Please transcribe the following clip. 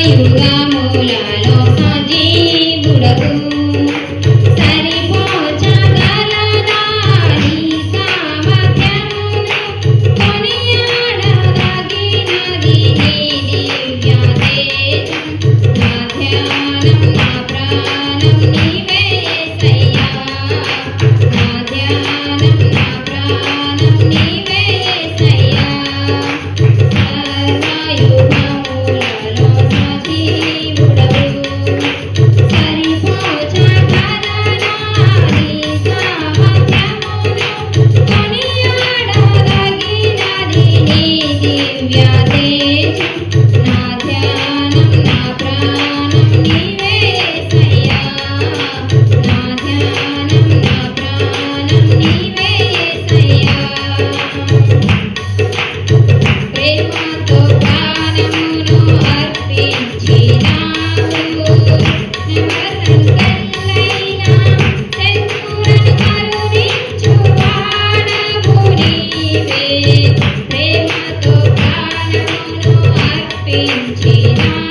యుగములలో సజీవుడవు సరిపోచగలదా నీ సామర్థ్యమును కొనియాడదగినది నీ దివ్య తేజం నా ధ్యానం నా ప్రాణం నీవే యేసయ్యా నా ధ్యానం నా ప్రాణం నీవే యేసయ్యా సర్వయుగములలో సజీవుడవు సరిపోచగలదా నీ సామర్థ్యమును కొనియాడదగినది నీ దివ్య తేజం నా ధ్యానం నా ప్రాణం నీవే యేసయ్యా నా ధ్యానం నా ప్రాణం నీవే యేసయ్యా ప్రేమతో ప్రాణమును అర్పించినావు నవసంకల్లైన శత్రువులను కరుణించువాడవు నీవే ప్రేమతో ప్రాణమును అర్పించినావు